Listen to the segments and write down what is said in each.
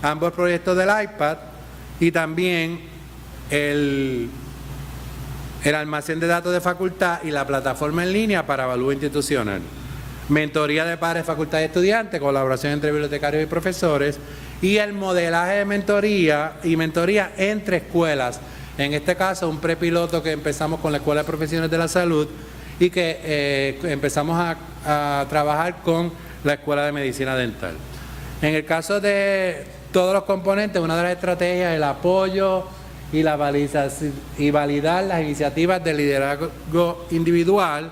ambos proyectos del iPad y también el almacén de datos de facultad y la plataforma en línea para avalúo institucional. Mentoría de padres, facultad y estudiantes, colaboración entre bibliotecarios y profesores, y el modelaje de mentoría y mentoría entre escuelas. En este caso, un prepiloto que empezamos con la Escuela de Profesiones de la Salud y que empezamos a trabajar con la Escuela de Medicina Dental. En el caso de todos los componentes, una de las estrategias es el apoyo y la validación y validar las iniciativas de liderazgo individual,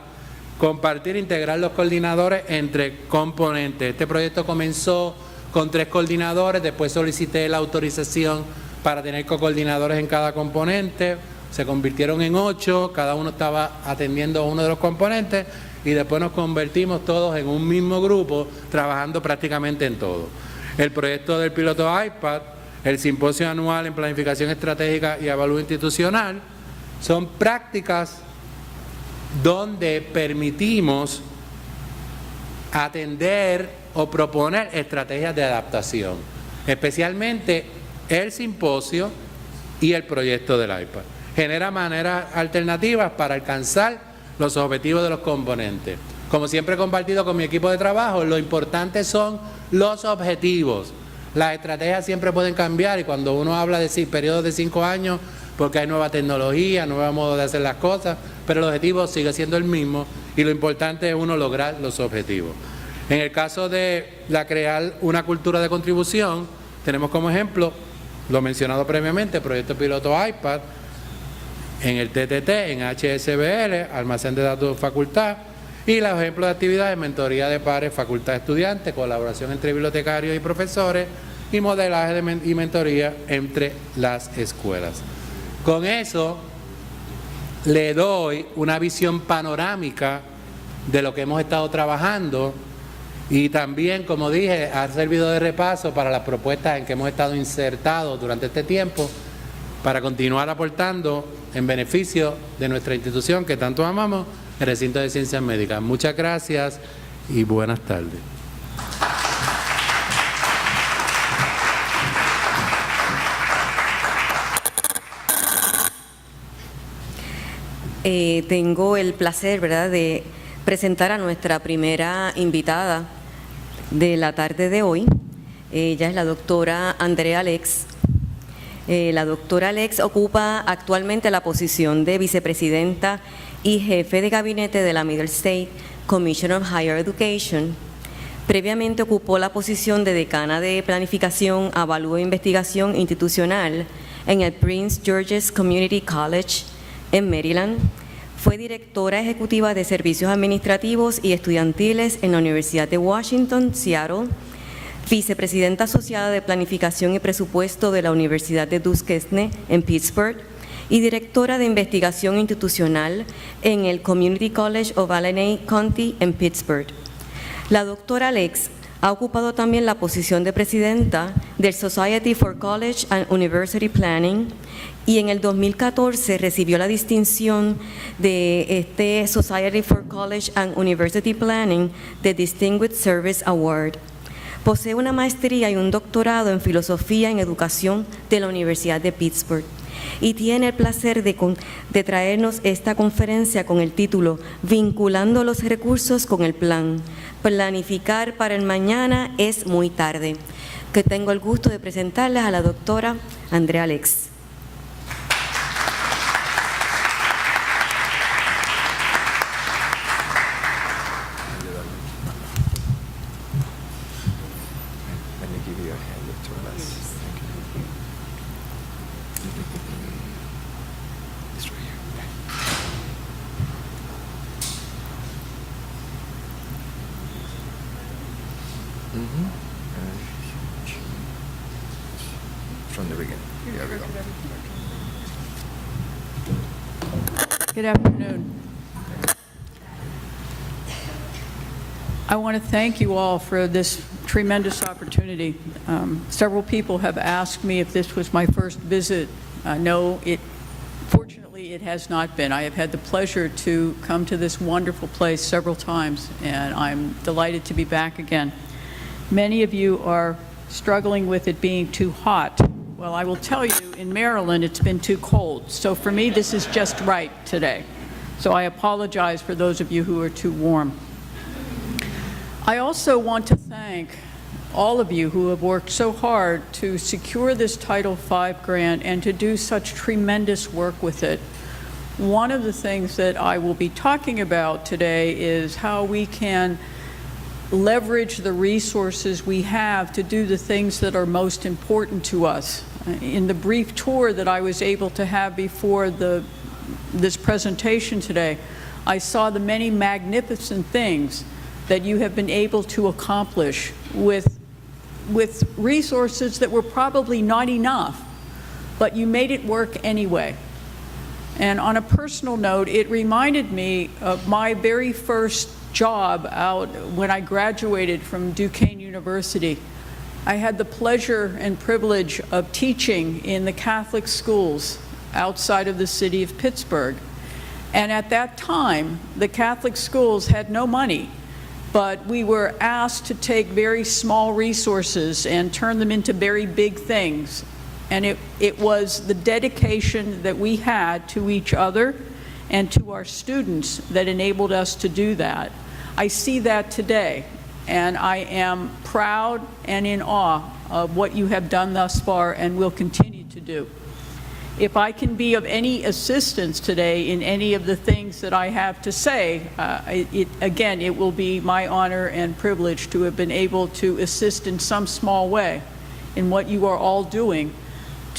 compartir e integrar los coordinadores entre componentes. Este proyecto comenzó con 3 coordinadores, después solicité la autorización para tener co-coordinadores en cada componente, se convirtieron en 8, cada uno estaba atendiendo a uno de los componentes y después nos convertimos todos en un mismo grupo trabajando prácticamente en todo. El proyecto del piloto iPad, el Simposio Anual en Planificación Estratégica y Avalúo Institucional, son prácticas donde permitimos atender o proponer estrategias de adaptación, especialmente el simposio y el proyecto del iPad. Genera maneras alternativas para alcanzar los objetivos de los componentes. Como siempre he compartido con mi equipo de trabajo, lo importante son los objetivos. Las estrategias siempre pueden cambiar y cuando uno habla de periodos de 5 años, porque hay nueva tecnología, nuevos modos de hacer las cosas, pero el objetivo sigue siendo el mismo y lo importante es uno lograr los objetivos. En el caso de crear una cultura de contribución, tenemos como ejemplo, lo mencionado previamente, proyecto piloto iPad, en el TTT, en HSBL, almacén de datos de facultad, y los ejemplos de actividades, mentoría de pares, facultad estudiantes, colaboración entre bibliotecarios y profesores, y modelaje y mentoría entre las escuelas. Con eso le doy una visión panorámica de lo que hemos estado trabajando y también, como dije, ha servido de repaso para las propuestas en que hemos estado insertados durante este tiempo para continuar aportando en beneficio de nuestra institución que tanto amamos, el Recinto de Ciencias Médicas. Muchas gracias y buenas tardes. Tengo el placer, ¿verdad?, de presentar a nuestra primera invitada de la tarde de hoy. Ella es la doctora Andrea Alex. La doctora Alex ocupa actualmente la posición de vicepresidenta y jefe de gabinete de la Middle State Commission of Higher Education. Previamente ocupó la posición de decana de Planificación, Avalúo e Investigación Institucional en el Prince George's Community College en Maryland. Fue directora ejecutiva de Servicios Administrativos y Estudiantiles en la Universidad de Washington, Seattle, vicepresidenta asociada de Planificación y Presupuesto de la Universidad de Duquesne en Pittsburgh y directora de Investigación Institucional en el Community College of Allegheny County en Pittsburgh. La doctora Alex ha ocupado también la posición de presidenta del Society for College and University Planning y en el 2014 recibió la distinción de este Society for College and University Planning de Distinguished Service Award. Posee una maestría y un doctorado en Filosofía en Educación de la Universidad de Pittsburgh y tiene el placer de traernos esta conferencia con el título Vinculando los recursos con el plan. Planificar para el mañana es muy tarde. Que tengo el gusto de presentarles a la doctora Andrea Alex. From the beginning. Here we go. Good afternoon. I want to thank you all for this tremendous opportunity. Several people have asked me if this was my first visit. No, fortunately it has not been. I have had the pleasure to come to this wonderful place several times, and I'm delighted to be back again. Many of you are struggling with it being too hot. Well, I will tell you, in Maryland, it's been too cold. So for me, this is just right today. So I apologize for those of you who are too warm. I also want to thank all of you who have worked so hard to secure this Title V grant and to do such tremendous work with it. One of the things that I will be talking about today is how we can leverage the resources we have to do the things that are most important to us. In the brief tour that I was able to have before this presentation today, I saw the many magnificent things that you have been able to accomplish with resources that were probably not enough, but you made it work anyway. And on a personal note, it reminded me of my very first job out when I graduated from Duquesne University. I had the pleasure and privilege of teaching in the Catholic schools outside of the city of Pittsburgh. And at that time, the Catholic schools had no money, but we were asked to take very small resources and turn them into very big things. And it was the dedication that we had to each other and to our students that enabled us to do that. I see that today, and I am proud and in awe of what you have done thus far and will continue to do. If I can be of any assistance today in any of the things that I have to say, again, it will be my honor and privilege to have been able to assist in some small way in what you are all doing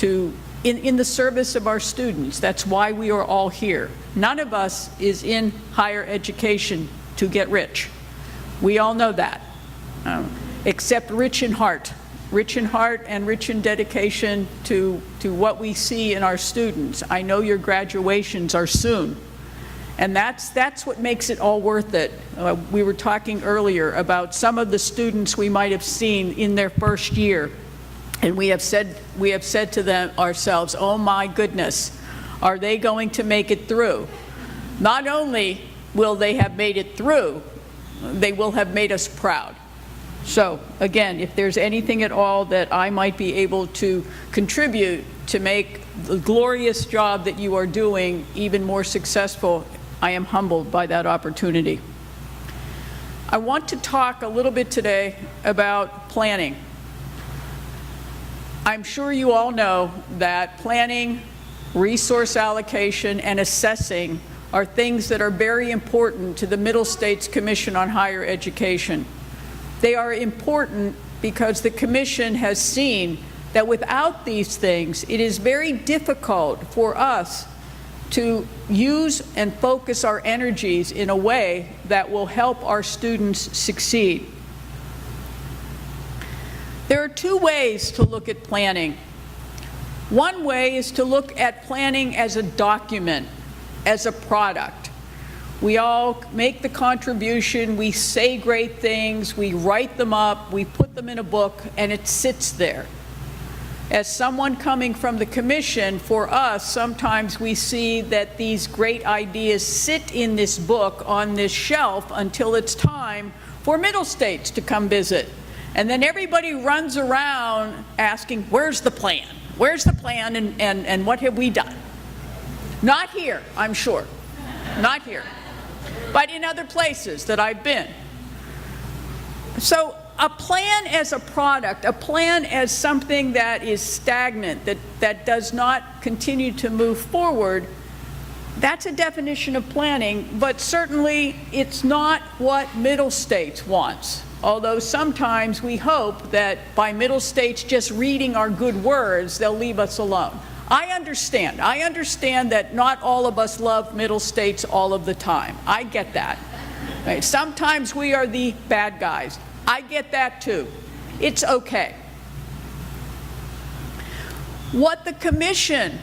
in the service of our students. That's why we are all here. None of us is in higher education to get rich. We all know that, except rich in heart and rich in dedication to what we see in our students. I know your graduations are soon, and that's what makes it all worth it. We were talking earlier about some of the students we might have seen in their first year, and we have said to them ourselves, oh my goodness, are they going to make it through? Not only will they have made it through, they will have made us proud. So again, if there's anything at all that I might be able to contribute to make the glorious job that you are doing even more successful, I am humbled by that opportunity. I want to talk a little bit today about planning. I'm sure you all know that planning, resource allocation, and assessing are things that are very important to the Middle States Commission on Higher Education. They are important because the Commission has seen that without these things, it is very difficult for us to use and focus our energies in a way that will help our students succeed. There are two ways to look at planning. One way is to look at planning as a document, as a product. We all make the contribution, we say great things, we write them up, we put them in a book, and it sits there. As someone coming from the Commission, for us, sometimes we see that these great ideas sit in this book on this shelf until it's time for Middle States to come visit. And then everybody runs around asking, where's the plan? Where's the plan and what have we done? Not here, I'm sure. Not here. But in other places that I've been. So a plan as a product, a plan as something that is stagnant, that does not continue to move forward, that's a definition of planning, but certainly it's not what Middle States wants. Although sometimes we hope that by Middle States just reading our good words, they'll leave us alone. I understand that not all of us love Middle States all of the time. I get that. Right? Sometimes we are the bad guys. I get that too. It's okay. What the Commission,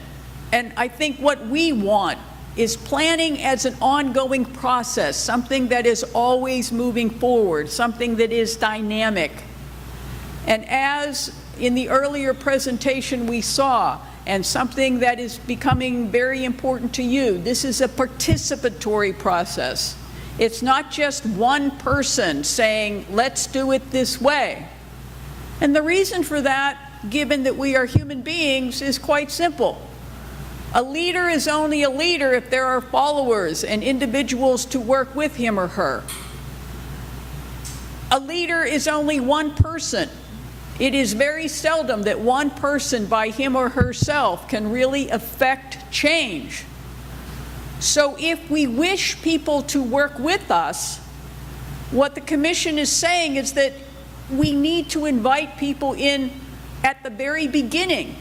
and I think what we want, is planning as an ongoing process, something that is always moving forward, something that is dynamic. And as in the earlier presentation we saw, and something that is becoming very important to you, this is a participatory process. It's not just one person saying, let's do it this way. And the reason for that, given that we are human beings, is quite simple. A leader is only a leader if there are followers and individuals to work with him or her. A leader is only one person. It is very seldom that one person by him or herself can really affect change. So if we wish people to work with us, what the Commission is saying is that we need to invite people in at the very beginning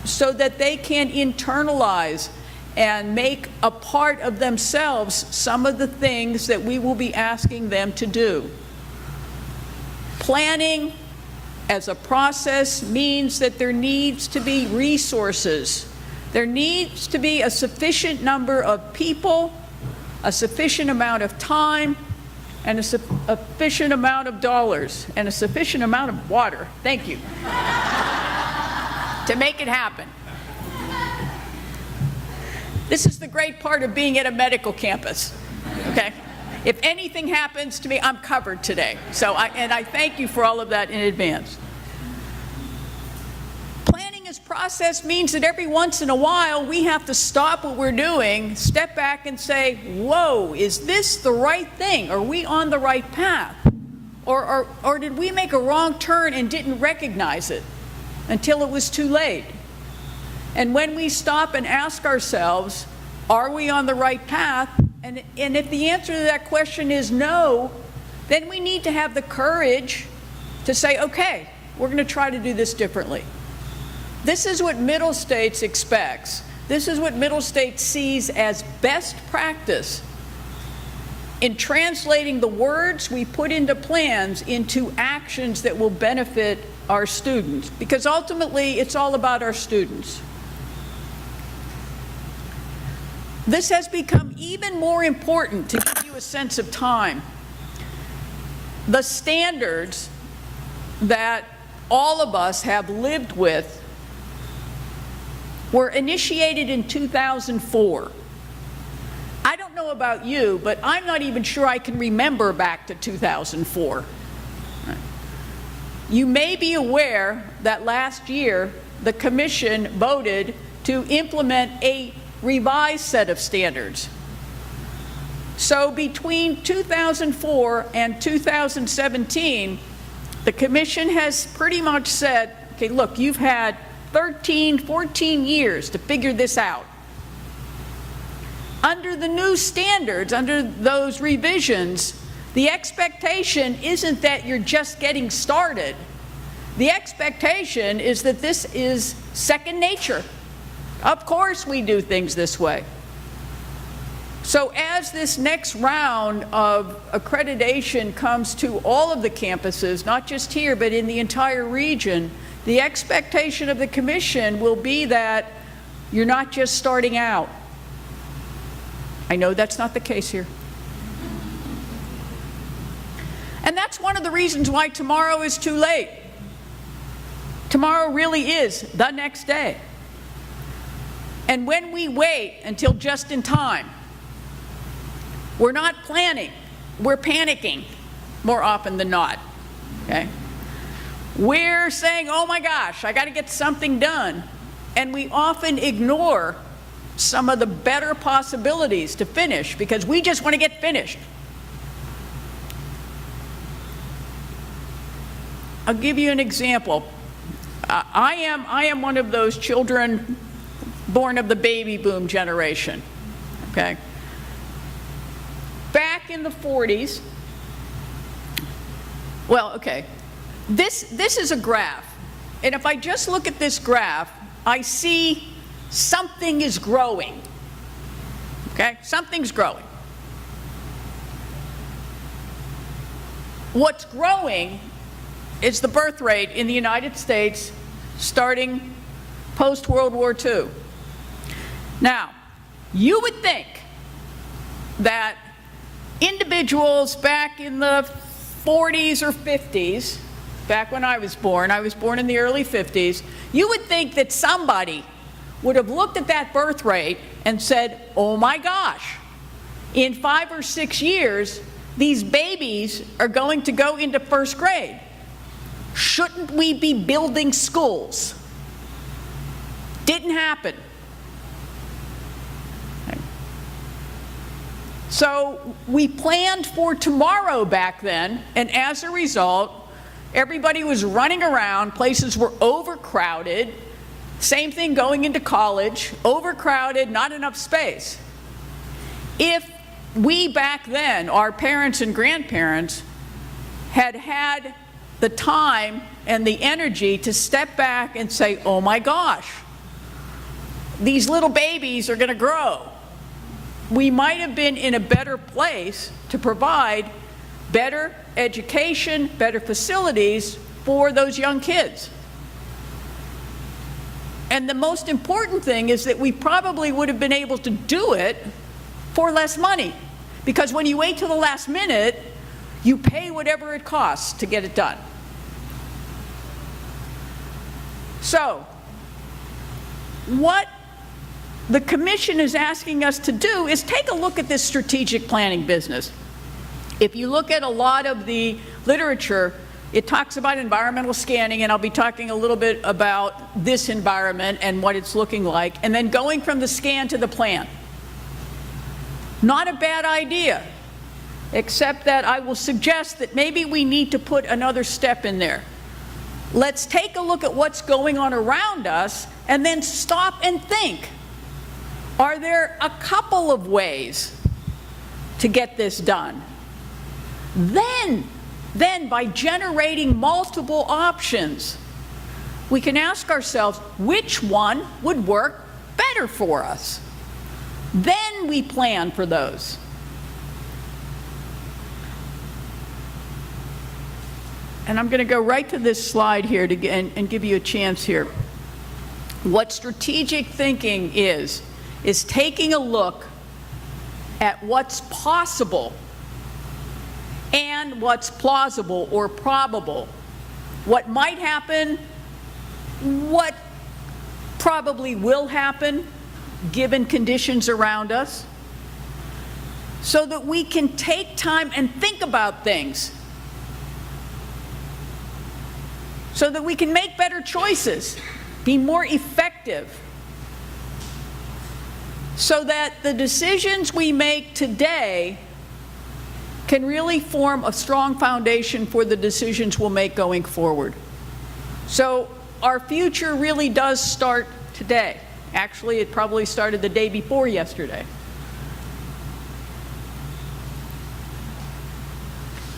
so that they can internalize and make a part of themselves some of the things that we will be asking them to do. Planning as a process means that there needs to be resources. There needs to be a sufficient number of people, a sufficient amount of time, and a sufficient amount of dollars, and a sufficient amount of water, thank you, to make it happen. This is the great part of being at a medical campus, okay? If anything happens to me, I'm covered today. So I thank you for all of that in advance. Planning as process means that every once in a while we have to stop what we're doing, step back and say, whoa, is this the right thing? Are we on the right path? Or did we make a wrong turn and didn't recognize it until it was too late? And when we stop and ask ourselves, are we on the right path? And if the answer to that question is no, then we need to have the courage to say, okay, we're going to try to do this differently. This is what Middle States expects. This is what Middle States sees as best practice in translating the words we put into plans into actions that will benefit our students, because ultimately it's all about our students. This has become even more important to give you a sense of time. The standards that all of us have lived with were initiated in 2004. I don't know about you, but I'm not even sure I can remember back to 2004. You may be aware that last year the Commission voted to implement a revised set of standards. So between 2004 and 2017, the Commission has pretty much said, okay, look, you've had 13, 14 years to figure this out. Under the new standards, under those revisions, the expectation isn't that you're just getting started. The expectation is that this is second nature. Of course we do things this way. So as this next round of accreditation comes to all of the campuses, not just here, but in the entire region, the expectation of the Commission will be that you're not just starting out. I know that's not the case here. And that's one of the reasons why tomorrow is too late. Tomorrow really is the next day. And when we wait until just in time, we're not planning, we're panicking more often than not, okay? We're saying, oh my gosh, I got to get something done. And we often ignore some of the better possibilities to finish because we just want to get finished. I'll give you an example. I am one of those children born of the baby boom generation, okay? Back in the 40s, well, okay, this is a graph, and if I just look at this graph, I see something is growing, okay? Something's growing. What's growing is the birth rate in the United States starting post-World War II. Now, you would think that individuals back in the 40s or 50s, back when I was born in the early 50s, you would think that somebody would have looked at that birth rate and said, oh my gosh, in 5 or 6 years, these babies are going to go into first grade. Shouldn't we be building schools? Didn't happen. So we planned for tomorrow back then, and as a result, everybody was running around, places were overcrowded, same thing going into college, overcrowded, not enough space. If we back then, our parents and grandparents, had had the time and the energy to step back and say, oh my gosh, these little babies are going to grow, we might have been in a better place to provide better education, better facilities for those young kids. And the most important thing is that we probably would have been able to do it for less money. Because when you wait till the last minute, you pay whatever it costs to get it done. So, what the Commission is asking us to do is take a look at this strategic planning business. If you look at a lot of the literature, it talks about environmental scanning, and I'll be talking a little bit about this environment and what it's looking like, and then going from the scan to the plan. Not a bad idea, except that I will suggest that maybe we need to put another step in there. Let's take a look at what's going on around us and then stop and think. Are there a couple of ways to get this done? Then by generating multiple options, we can ask ourselves which one would work better for us. Then we plan for those. And I'm going to go right to this slide here and give you a chance here. What strategic thinking is taking a look at what's possible and what's plausible or probable. What might happen, what probably will happen given conditions around us, so that we can take time and think about things, so that we can make better choices, be more effective, so that the decisions we make today can really form a strong foundation for the decisions we'll make going forward. So our future really does start today. Actually, it probably started the day before yesterday.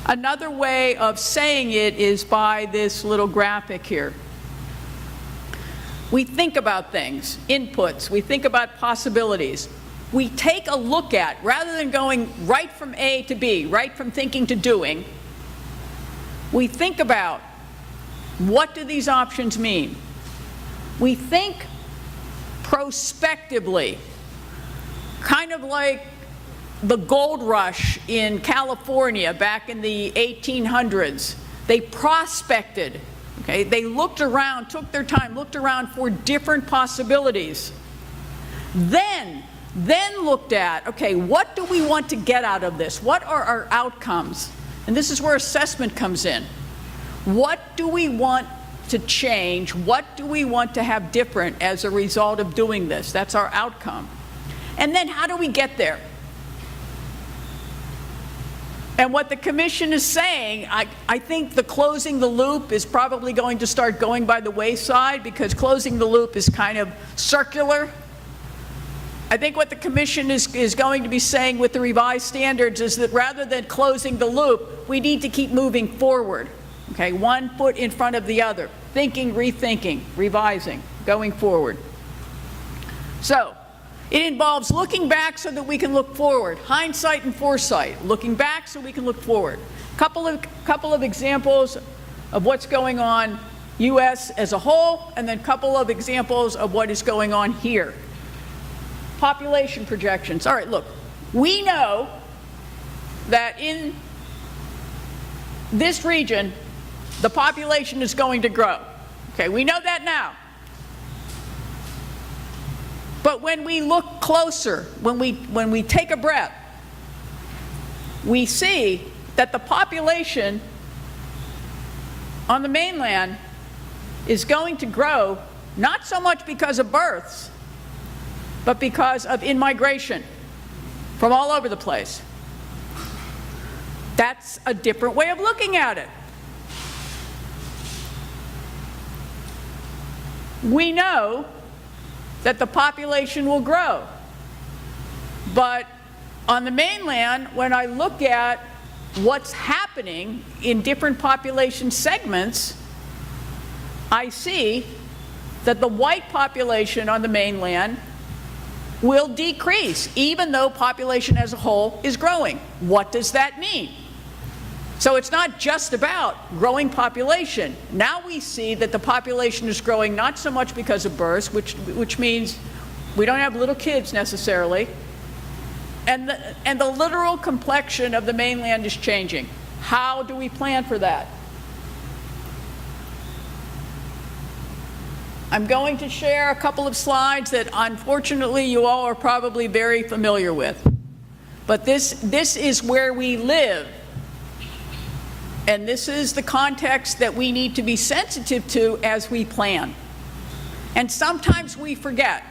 Another way of saying it is by this little graphic here. We think about things, inputs, we think about possibilities. We take a look at, rather than going right from A to B, right from thinking to doing, we think about what do these options mean? We think prospectively, kind of like the gold rush in California back in the 1800s. They prospected. Okay, they looked around, took their time, looked around for different possibilities. Then looked at, okay, what do we want to get out of this? What are our outcomes? And this is where assessment comes in. What do we want to change? What do we want to have different as a result of doing this? That's our outcome. And then how do we get there? And what the Commission is saying, I think the closing the loop is probably going to start going by the wayside, because closing the loop is kind of circular. I think what the Commission is going to be saying with the revised standards is that rather than closing the loop, we need to keep moving forward. Okay, one foot in front of the other, thinking, rethinking, revising, going forward. So, it involves looking back so that we can look forward. Hindsight and foresight. Looking back so we can look forward. Couple of examples of what's going on U.S. as a whole, and then a couple of examples of what is going on here. Population projections. All right, look, we know that in this region, the population is going to grow. Okay, we know that now. But when we look closer, when we take a breath, we see that the population on the mainland is going to grow not so much because of births, but because of in-migration from all over the place. That's a different way of looking at it. We know that the population will grow, but on the mainland, when I look at what's happening in different population segments, I see that the white population on the mainland will decrease, even though population as a whole is growing. What does that mean? So it's not just about growing population. Now we see that the population is growing not so much because of births, which means we don't have little kids necessarily, and the literal complexion of the mainland is changing. How do we plan for that? I'm going to share a couple of slides that unfortunately you all are probably very familiar with. But this is where we live. And this is the context that we need to be sensitive to as we plan. And sometimes we forget,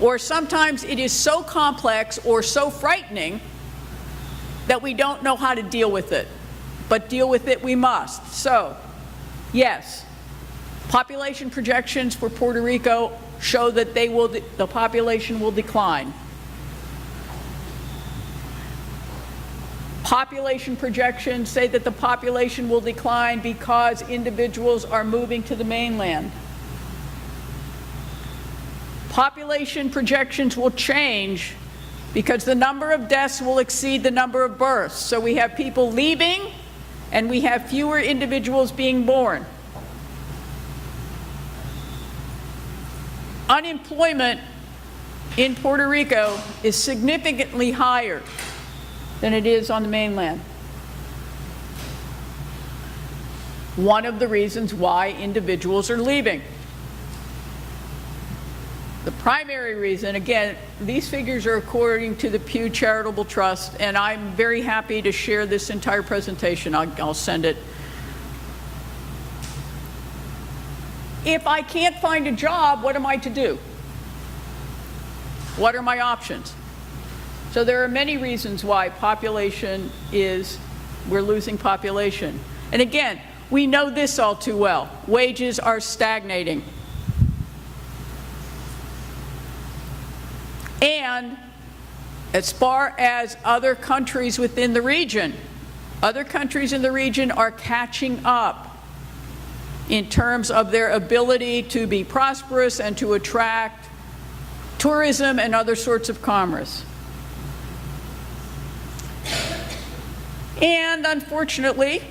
or sometimes it is so complex or so frightening that we don't know how to deal with it. But deal with it we must. So, yes, population projections for Puerto Rico show that the population will decline. Population projections say that the population will decline because individuals are moving to the mainland. Population projections will change because the number of deaths will exceed the number of births. So we have people leaving and we have fewer individuals being born. Unemployment in Puerto Rico is significantly higher than it is on the mainland. One of the reasons why individuals are leaving. The primary reason, again, these figures are according to the Pew Charitable Trust, and I'm very happy to share this entire presentation. I'll send it. If I can't find a job, what am I to do? What are my options? So there are many reasons why we're losing population. And again, we know this all too well. Wages are stagnating. And as far as other countries within the region, other countries in the region are catching up in terms of their ability to be prosperous and to attract tourism and other sorts of commerce. And unfortunately,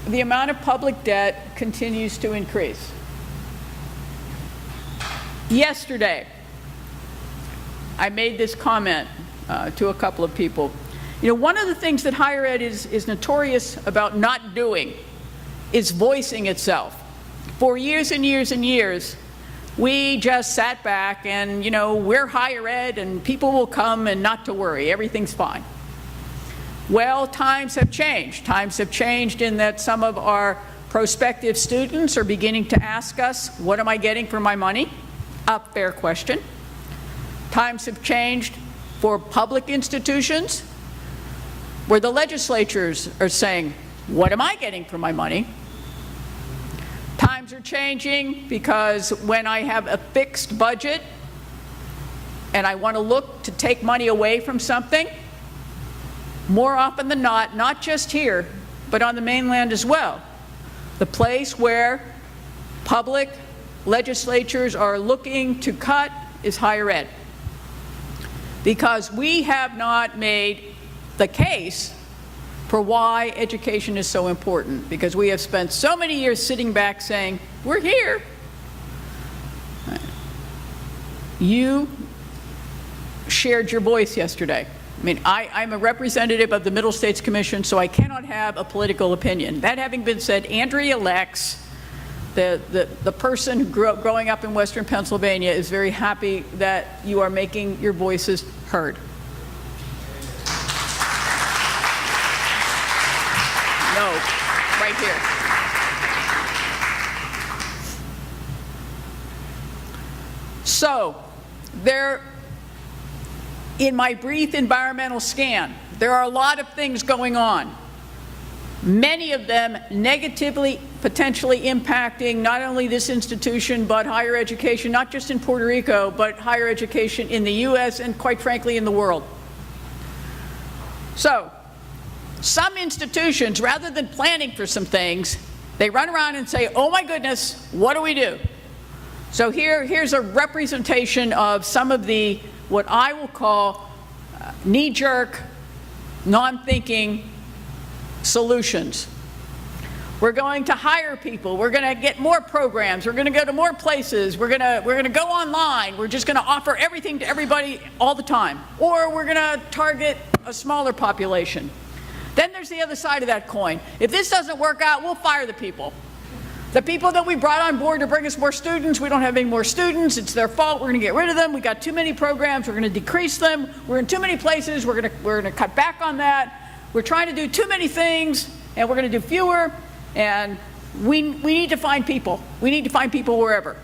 the amount of public debt continues to increase. Yesterday, I made this comment to a couple of people. You know, one of the things that higher ed is notorious about not doing is voicing itself. For years and years and years, we just sat back and, you know, we're higher ed and people will come and not to worry, everything's fine. Well, times have changed. Times have changed in that some of our prospective students are beginning to ask us, what am I getting for my money? A fair question. Times have changed for public institutions, where the legislatures are saying, what am I getting for my money? Times are changing because when I have a fixed budget and I want to look to take money away from something, more often than not just here, but on the mainland as well, the place where public legislatures are looking to cut is higher ed. Because we have not made the case for why education is so important, because we have spent so many years sitting back saying, we're here. You shared your voice yesterday. I mean, I'm a representative of the Middle States Commission, so I cannot have a political opinion. That having been said, Andrea Lex, the person growing up in Western Pennsylvania, is very happy that you are making your voices heard. No, right here. So, in my brief environmental scan, there are a lot of things going on. Many of them negatively, potentially impacting not only this institution, but higher education, not just in Puerto Rico, but higher education in the U.S. and quite frankly in the world. So, some institutions, rather than planning for some things, they run around and say, oh my goodness, what do we do? So here's a representation of some of the, what I will call knee-jerk, non-thinking solutions. We're going to hire people. We're going to get more programs. We're going to go to more places. We're going to go online. We're just going to offer everything to everybody all the time. Or we're going to target a smaller population. Then there's the other side of that coin. If this doesn't work out, we'll fire the people. The people that we brought on board to bring us more students, we don't have any more students. It's their fault. We're going to get rid of them. We got too many programs. We're going to decrease them. We're in too many places. We're going to cut back on that. We're trying to do too many things, and we're going to do fewer. And we need to find people. We need to find people wherever.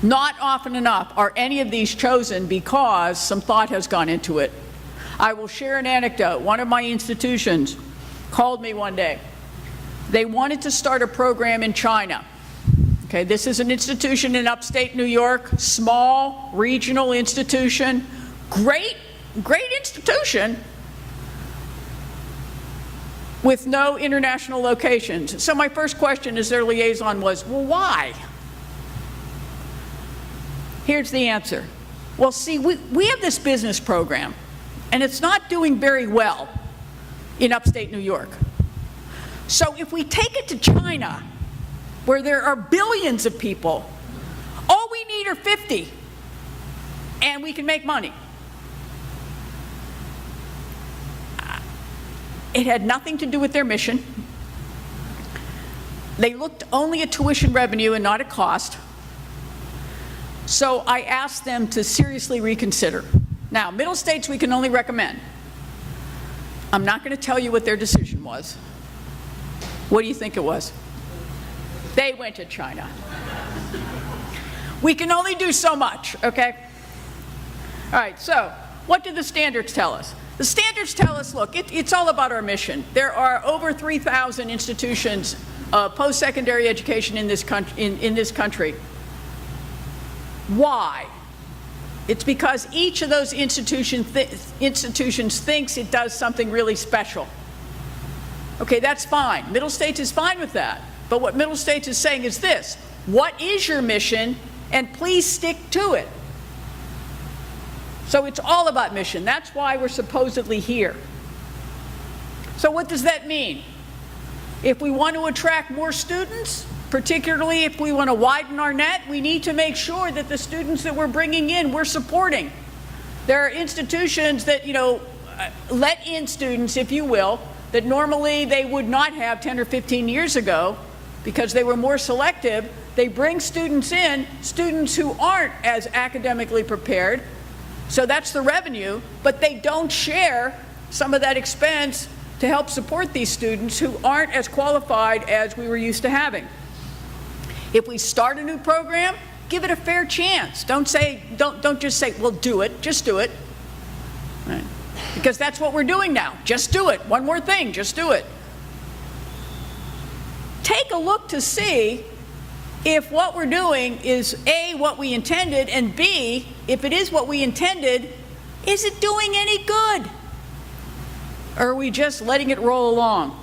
Not often enough are any of these chosen because some thought has gone into it. I will share an anecdote. One of my institutions called me one day. They wanted to start a program in China. Okay, this is an institution in upstate New York, small regional institution, great institution with no international locations. So my first question as their liaison was, well, why? Here's the answer. Well, see, we have this business program, and it's not doing very well in upstate New York. So if we take it to China, where there are billions of people, all we need are 50, and we can make money. It had nothing to do with their mission. They looked only at tuition revenue and not at cost. So I asked them to seriously reconsider. Now, middle states we can only recommend. I'm not going to tell you what their decision was. What do you think it was? They went to China. We can only do so much, okay? All right, so what do the standards tell us? The standards tell us, look, it's all about our mission. There are over 3,000 institutions of post-secondary education in this country. Why? It's because each of those institutions thinks it does something really special. Okay, that's fine. Middle States is fine with that. But what Middle States is saying is this: what is your mission, and please stick to it. So it's all about mission. That's why we're supposedly here. So what does that mean? If we want to attract more students, particularly if we want to widen our net, we need to make sure that the students that we're bringing in, we're supporting. There are institutions that, let in students, if you will, that normally they would not have 10 or 15 years ago because they were more selective. They bring students in, students who aren't as academically prepared. So that's the revenue, but they don't share some of that expense to help support these students who aren't as qualified as we were used to having. If we start a new program, give it a fair chance. Don't just say, well, do it, just do it. Right? Because that's what we're doing now. Just do it. One more thing, just do it. Take a look to see if what we're doing is A, what we intended, and B, if it is what we intended, is it doing any good? Or are we just letting it roll along?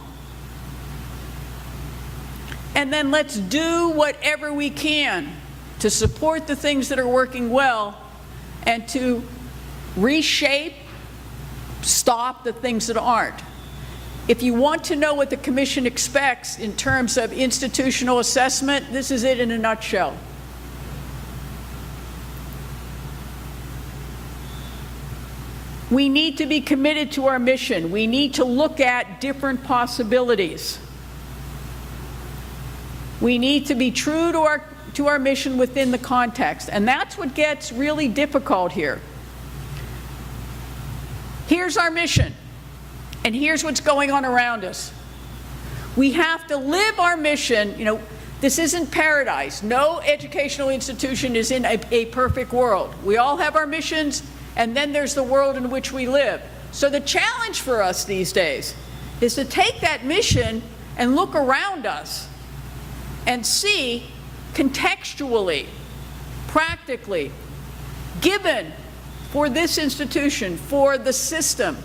And then let's do whatever we can to support the things that are working well and to reshape, stop the things that aren't. If you want to know what the Commission expects in terms of institutional assessment, this is it in a nutshell. We need to be committed to our mission. We need to look at different possibilities. We need to be true to our mission within the context, and that's what gets really difficult here. Here's our mission. And here's what's going on around us. We have to live our mission. This isn't paradise. No educational institution is in a perfect world. We all have our missions, and then there's the world in which we live. So the challenge for us these days is to take that mission and look around us and see contextually, practically, given for this institution, for the system,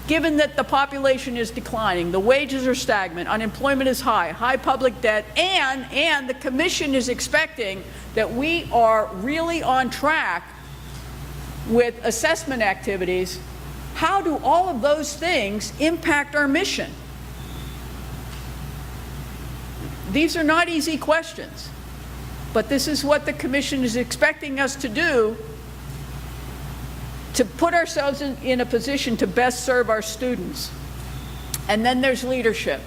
given that the population is declining, the wages are stagnant, unemployment is high, high public debt, and the Commission is expecting that we are really on track with assessment activities, how do all of those things impact our mission? These are not easy questions, but this is what the Commission is expecting us to do to put ourselves in a position to best serve our students. And then there's leadership.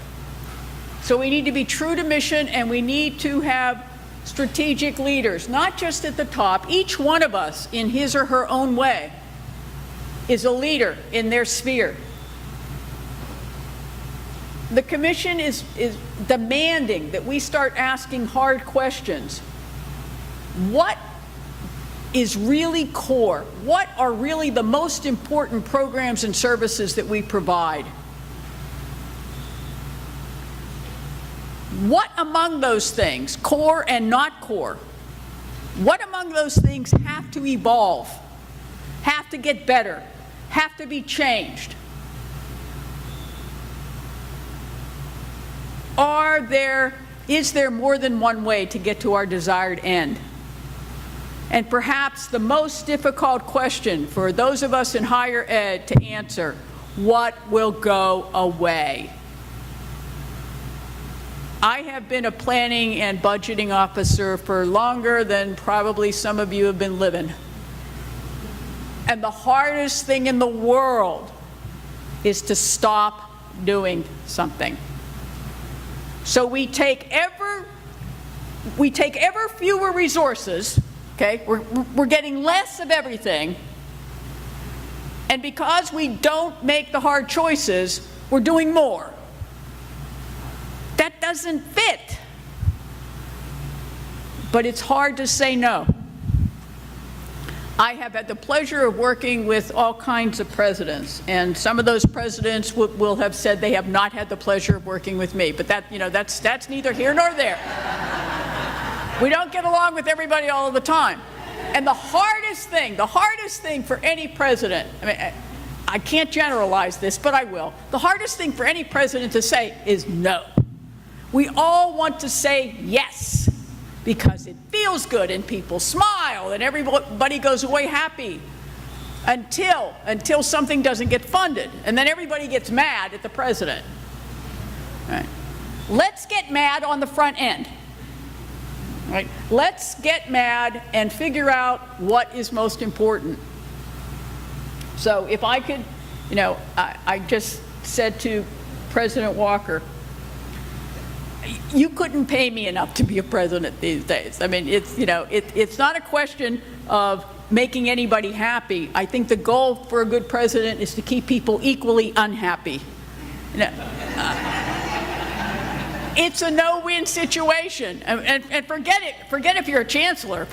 So we need to be true to mission, and we need to have strategic leaders, not just at the top. Each one of us, in his or her own way, is a leader in their sphere. The Commission is demanding that we start asking hard questions. What is really core? What are really the most important programs and services that we provide? What among those things, core and not core, what among those things have to evolve, have to get better, have to be changed? Is there more than one way to get to our desired end? And perhaps the most difficult question for those of us in higher ed to answer, what will go away? I have been a planning and budgeting officer for longer than probably some of you have been living. And the hardest thing in the world is to stop doing something. So we take ever fewer resources. Okay, we're getting less of everything, and because we don't make the hard choices, we're doing more. That doesn't fit, but it's hard to say no. I have had the pleasure of working with all kinds of presidents, and some of those presidents will have said they have not had the pleasure of working with me, but that's neither here nor there. We don't get along with everybody all of the time. And the hardest thing for any president, I mean, I can't generalize this, but I will. The hardest thing for any president to say is no. We all want to say yes, because it feels good and people smile and everybody goes away happy until something doesn't get funded. And then everybody gets mad at the president. All right. Let's get mad on the front end. Right. Let's get mad and figure out what is most important. So if I could, I just said to President Walker, you couldn't pay me enough to be a president these days. I mean, it's not a question of making anybody happy. I think the goal for a good president is to keep people equally unhappy. It's a no-win situation, and forget if you're a chancellor.